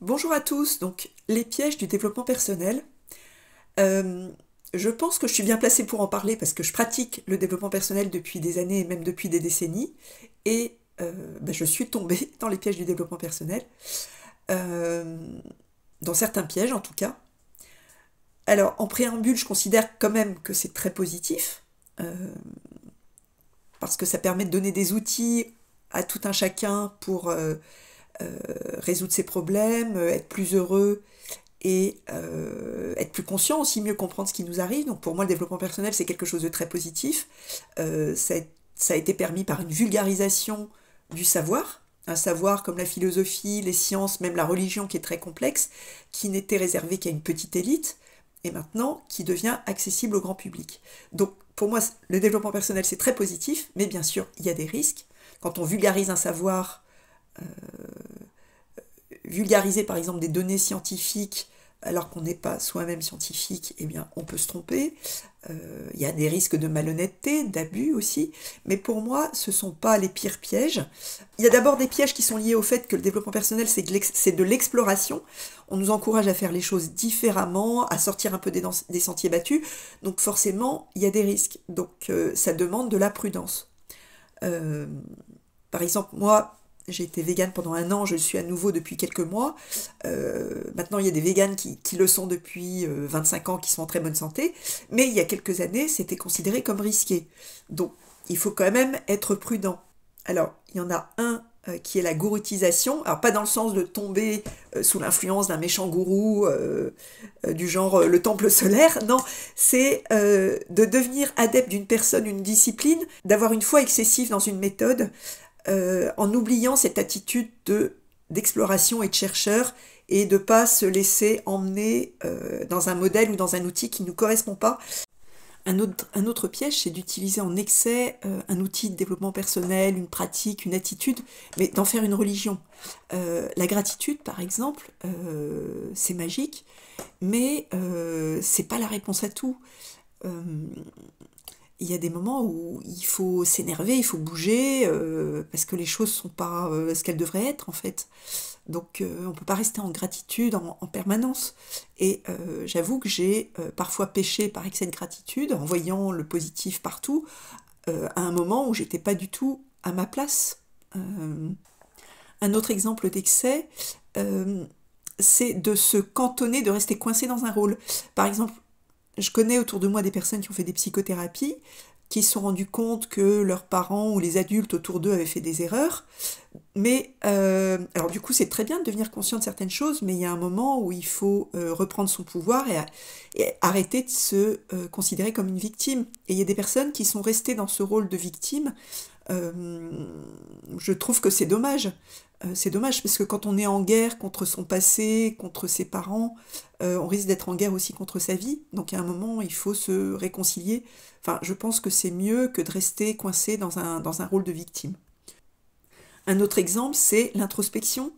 Bonjour à tous, donc les pièges du développement personnel. Euh, je pense que je suis bien placée pour en parler parce que je pratique le développement personnel depuis des années et même depuis des décennies. Et je suis tombée dans les pièges du développement personnel, euh, dans certains pièges en tout cas. Alors en préambule, je considère quand même que c'est très positif, euh, parce que ça permet de donner des outils à tout un chacun pour résoudre ses problèmes, être plus heureux et être plus conscient aussi, mieux comprendre ce qui nous arrive. Donc pour moi, le développement personnel, c'est quelque chose de très positif. Ça a été permis par une vulgarisation du savoir, un savoir comme la philosophie, les sciences, même la religion qui est très complexe, qui n'était réservé qu'à une petite élite, et maintenant qui devient accessible au grand public. Donc pour moi, le développement personnel, c'est très positif, mais bien sûr, il y a des risques. Quand on vulgarise un savoir, vulgariser par exemple des données scientifiques alors qu'on n'est pas soi-même scientifique, eh bien on peut se tromper. Il y a des risques de malhonnêteté, d'abus aussi, mais pour moi ce ne sont pas les pires pièges. Il y a d'abord des pièges qui sont liés au fait que le développement personnel c'est de l'exploration. On nous encourage à faire les choses différemment, à sortir un peu des sentiers battus, donc forcément il y a des risques. Donc ça demande de la prudence. Euh, Par exemple, moi, j'ai été végane pendant un an, je le suis à nouveau depuis quelques mois. Maintenant, il y a des véganes qui le sont depuis 25 ans, qui sont en très bonne santé. Mais il y a quelques années, c'était considéré comme risqué. Donc, il faut quand même être prudent. Alors, il y en a un qui est la gouroutisation. Alors, pas dans le sens de tomber sous l'influence d'un méchant gourou du genre le temple solaire. Non, c'est de devenir adepte d'une personne, une discipline, d'avoir une foi excessive dans une méthode, en oubliant cette attitude d'exploration et de chercheur et de ne pas se laisser emmener dans un modèle ou dans un outil qui ne nous correspond pas. Un autre piège, c'est d'utiliser en excès un outil de développement personnel, une pratique, une attitude, mais d'en faire une religion. La gratitude, par exemple, c'est magique, mais c'est pas la réponse à tout. Euh, il y a des moments où il faut s'énerver, il faut bouger, parce que les choses sont pas ce qu'elles devraient être en fait. Donc on peut pas rester en gratitude en permanence. Et j'avoue que j'ai parfois péché par excès de gratitude en voyant le positif partout, à un moment où j'étais pas du tout à ma place. Un autre exemple d'excès, euh, c'est de se cantonner, de rester coincé dans un rôle. Par exemple, je connais autour de moi des personnes qui ont fait des psychothérapies, qui se sont rendus compte que leurs parents ou les adultes autour d'eux avaient fait des erreurs. Mais, alors du coup, c'est très bien de devenir conscient de certaines choses, mais il y a un moment où il faut reprendre son pouvoir et arrêter de se considérer comme une victime. Et il y a des personnes qui sont restées dans ce rôle de victime. euh, je trouve que c'est dommage. C'est dommage parce que quand on est en guerre contre son passé, contre ses parents, on risque d'être en guerre aussi contre sa vie. Donc à un moment, il faut se réconcilier. Enfin, je pense que c'est mieux que de rester coincé dans un rôle de victime. Un autre exemple, c'est l'introspection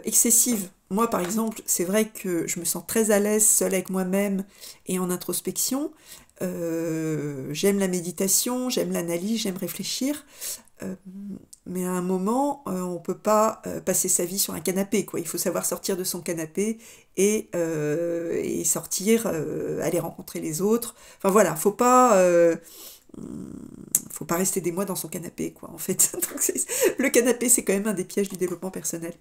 excessive. Moi, par exemple, c'est vrai que je me sens très à l'aise seule avec moi-même et en introspection. J'aime la méditation, j'aime l'analyse, j'aime réfléchir. Euh, mais à un moment, on ne peut pas passer sa vie sur un canapé, quoi. Il faut savoir sortir de son canapé et sortir, aller rencontrer les autres. Enfin voilà, faut pas rester des mois dans son canapé, quoi, en fait. Donc, le canapé, c'est quand même un des pièges du développement personnel.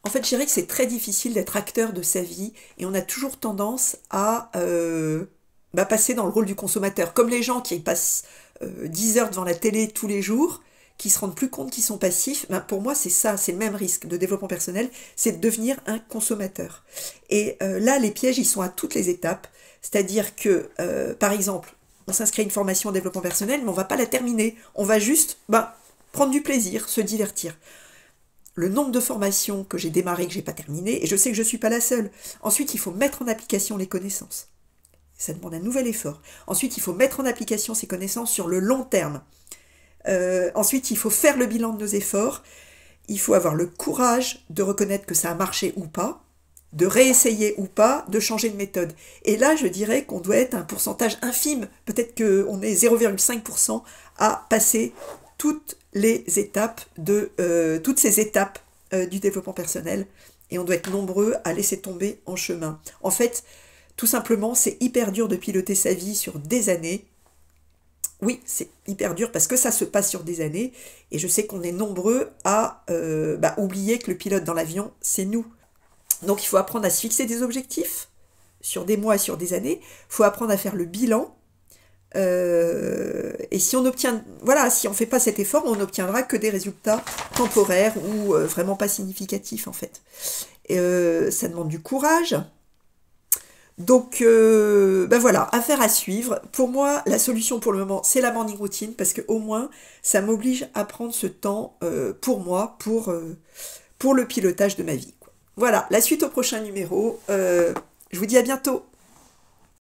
En fait, je dirais que c'est très difficile d'être acteur de sa vie et on a toujours tendance à passer dans le rôle du consommateur. Comme les gens qui passent 10 heures devant la télé tous les jours, qui se rendent plus compte qu'ils sont passifs, ben pour moi c'est ça, c'est le même risque de développement personnel, c'est de devenir un consommateur. Et là, les pièges, ils sont à toutes les étapes. C'est-à-dire que, par exemple, on s'inscrit à une formation en développement personnel, mais on va pas la terminer. On va juste prendre du plaisir, se divertir. Le nombre de formations que j'ai démarrées, que j'ai pas terminées, et je sais que je suis pas la seule. Ensuite, il faut mettre en application les connaissances. Ça demande un nouvel effort. Ensuite, il faut mettre en application ces connaissances sur le long terme. Ensuite, il faut faire le bilan de nos efforts. Il faut avoir le courage de reconnaître que ça a marché ou pas, de réessayer ou pas, de changer de méthode. Et là, je dirais qu'on doit être un pourcentage infime. Peut-être qu'on est 0,5% à passer toutes les étapes toutes ces étapes du développement personnel. Et on doit être nombreux à laisser tomber en chemin. En fait, tout simplement, c'est hyper dur de piloter sa vie sur des années. Oui, c'est hyper dur parce que ça se passe sur des années. Et je sais qu'on est nombreux à oublier que le pilote dans l'avion, c'est nous. Donc il faut apprendre à se fixer des objectifs sur des mois, sur des années. Il faut apprendre à faire le bilan. Et si on obtient, voilà, si on fait pas cet effort, on n'obtiendra que des résultats temporaires ou vraiment pas significatifs en fait. Ça demande du courage. Donc voilà, affaire à suivre. Pour moi, la solution pour le moment, c'est la morning routine parce que au moins, ça m'oblige à prendre ce temps pour moi, pour le pilotage de ma vie, quoi. Voilà, la suite au prochain numéro. Je vous dis à bientôt.